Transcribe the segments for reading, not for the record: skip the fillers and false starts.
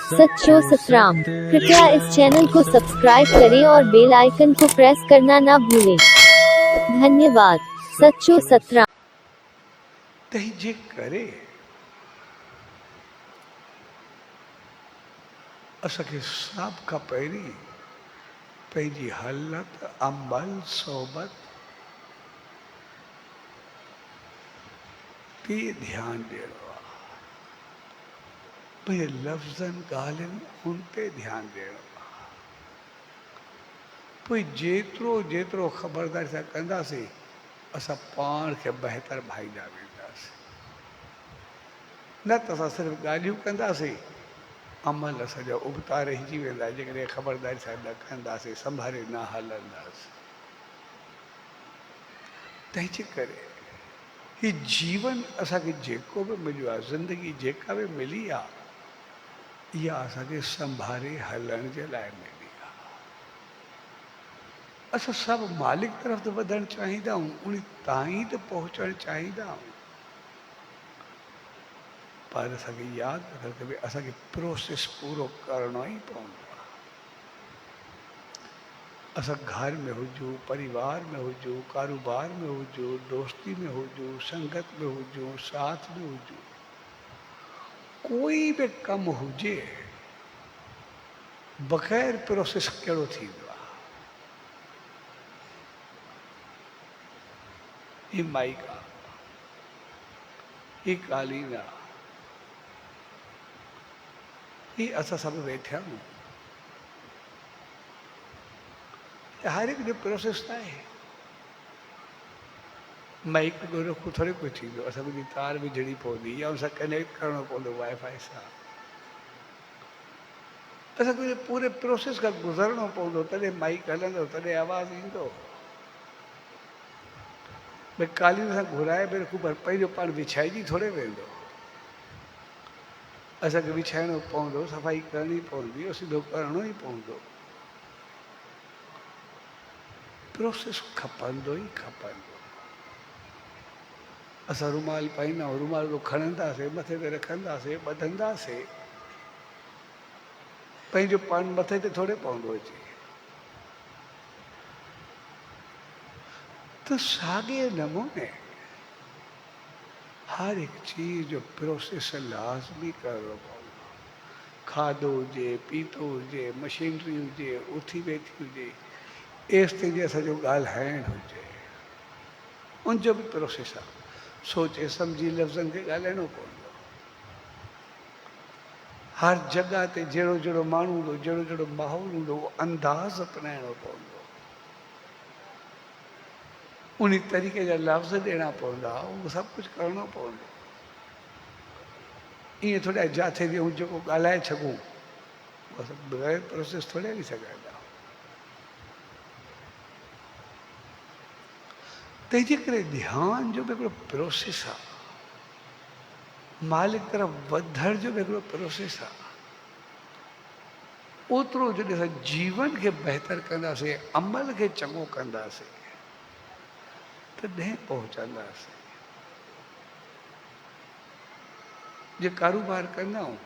सच्चो सतराम। कृपया इस चैनल को सब्सक्राइब करें और बेल आइकन को प्रेस करना ना भूलें। धन्यवाद। सच्चो सतराम। तही जे करे असांखे सभ खां पहिरीं पंहिंजी हालत, अमल, सोबत ते ध्यानु ॾियणो आहे। पंहिंजे लफ़्ज़नि, ॻाल्हियुनि उन ते ध्यानु ॾियणो आहे। पोइ जेतिरो जेतिरो ख़बरदारी सां कंदासीं असां पाण खे बहितर भाईंदा वेंदासीं। न त असां सिर्फ़ु ॻाल्हियूं कंदासीं, अमल असांजा उबता रहिजी वेंदा जेकॾहिं ख़बरदारी सां न कंदासीं, संभाले न हलंदासीं। तंहिंजे करे ही जीवन असांखे जेको बि मिलियो आहे, ज़िंदगी जेका बि मिली आहे, इहा असांखे संभाले हलण जे लाइ मिली आहे। असां सभु मालिक तरफ़ त वधणु चाहींदा आहियूं, उन ताईं त पहुचणु चाहींदा आहियूं, पर असांखे यादि रखणु खपे असांखे प्रोसेस पूरो करणो ई पवंदो आहे। असां घर में हुजूं, परिवार में हुजूं, कारोबार में हुजूं, दोस्ती में हुजूं, संगत में हुजूं, साथ में हुजूं, कोई बि कमु हुजे, बग़ैर प्रोसेस कहिड़ो थींदो आहे। ही माइक आहे, ही कालीन आहे, ही असां सभु वेठा आहियूं, हर हिकु जो प्रोसेस न आहे। माइक जो रखो थोरे कुझु थींदो, असांखे जी तार विझणी पवंदी या उन सां कनेक्ट करिणो पवंदो वाईफाई सां। असांखे पूरे प्रोसेस खां गुज़रणो पवंदो, तॾहिं माइक हलंदो, तॾहिं आवाज़ु ईंदो। भई कालीन सां घुराए बि रखूं पर पंहिंजो पाण विछाइजी थोरे वेंदो, असांखे विछाइणो पवंदो, सफ़ाई करणी पवंदी, सिधो करिणो ई पवंदो। प्रोसेस खपंदो ई खपंदो। असां रुमाल पाईंदा आहियूं, रुमाल को खणंदासीं, मथे ते रखंदासीं, ॿधंदासीं, पंहिंजो पाण मथे ते थोरे पवंदो अचे। तो साॻे नमूने हर हिकु चीज़ जो प्रोसेस लाज़मी करिणो पवंदो। खाधो हुजे, पीतो हुजे, मशीनरी हुजे, उथी वेठी हुजे, एसि ताईं असांजो ॻाल्हाइणु हुजे, उनजो बि प्रोसेस आहे। सोचे सम्झी लफ़्ज़नि खे ॻाल्हाइणो पवंदो। हर जॻह ते जहिड़ो जहिड़ो माण्हू हूंदो, जहिड़ो जहिड़ो माहौल हूंदो, उहो अंदाज़ अपनाइणो पवंदो, उन तरीक़े जा लफ़्ज़ ॾियणा पवंदा, उहो सभु कुझु करिणो पवंदो। ईअं थोरा जिथे बि जेको ॻाल्हाए सघूं, बसि बग़ैर प्रोसेस थोरे हली सघंदा। तंहिंजे करे ध्यान जो बि हिकिड़ो प्रोसेस आहे, मालिक तरफ़ वधण जो बि हिकिड़ो प्रोसेस आहे। ओतिरो जॾहिं असां जीवन खे बहितर कंदासीं, अमल खे चङो कंदासीं, तॾहिं पहुचंदासीं। जे कारोबार कंदा आहियूं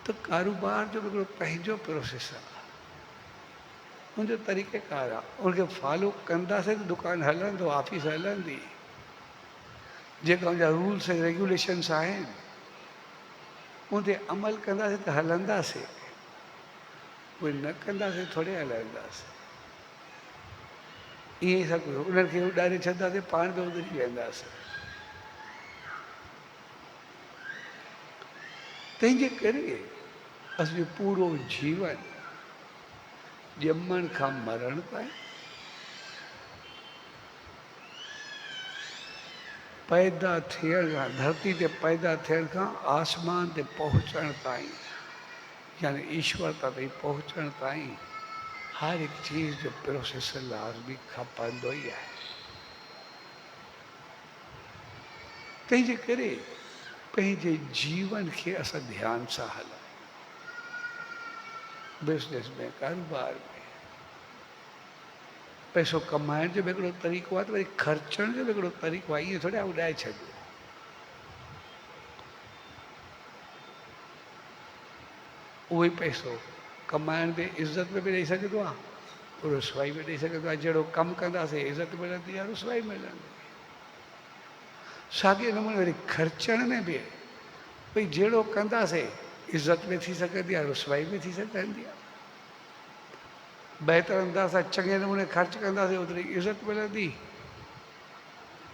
त कारोबार जो बि हिकिड़ो पंहिंजो प्रोसेस आहे, उनजो तरीक़ेकार आहे, उनखे फॉलो कंदासीं त दुकानु हलंदो, ऑफिस हलंदी। जेका उनजा रूल्स ऐं रेगुलेशन्स आहिनि उन ते अमल कंदासीं त हलंदासीं, उहे न कंदासीं थोरे हलंदासीं। ईअं ई सभु उन्हनि खे उॾारे छॾंदासीं, पाण बि उॾरी वेंदासीं। तंहिंजे करे असांजो पूरो जीवन ॼमण खां मरण ताईं, पैदा थियण खां, धरती ते पैदा थियण खां आसमान ते पहुचण ताईं, यानी ईश्वरता ताईं पहुचण ताईं, हर हिकु चीज़ जो प्रोसेस लाज़मी खपंदो ई आहे। तंहिंजे करे पंहिंजे जीवन खे असां ध्यान सां हलायूं, बिज़नेस में, कारोबार में। पैसो कमाइण जो बि हिकिड़ो तरीक़ो आहे, त वरी ख़र्चण जो बि हिकिड़ो तरीक़ो आहे। ईअं थोरे उॾाए छॾियो। उहो ई पैसो कमाइण ते इज़त में बि ॾेई सघंदो आहे, रुसवाई में ॾेई सघंदो आहे। जहिड़ो कमु कंदासीं इज़त मिलंदी आहे, रुसवाई मिलंदी। साॻे नमूने वरी ख़र्चण में बि भई जहिड़ो कंदासीं इज़त में थी सघंदी आहे, रुसवाई में थी सघंदी आहे। बहितर अंदाज़ सां चङे नमूने ख़र्च कंदासीं ओतिरी इज़त मिलंदी,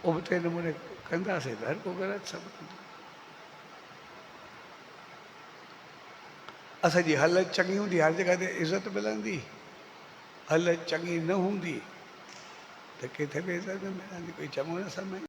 उबते नमूने कंदासीं त हर को ग़लति सम्झंदो। असांजी हालत चङी हूंदी हर जॻह ते इज़त मिलंदी, हालत चङी न हूंदी त किथे बि इज़त न मिलंदी, कोई चङो न सम्झंदो।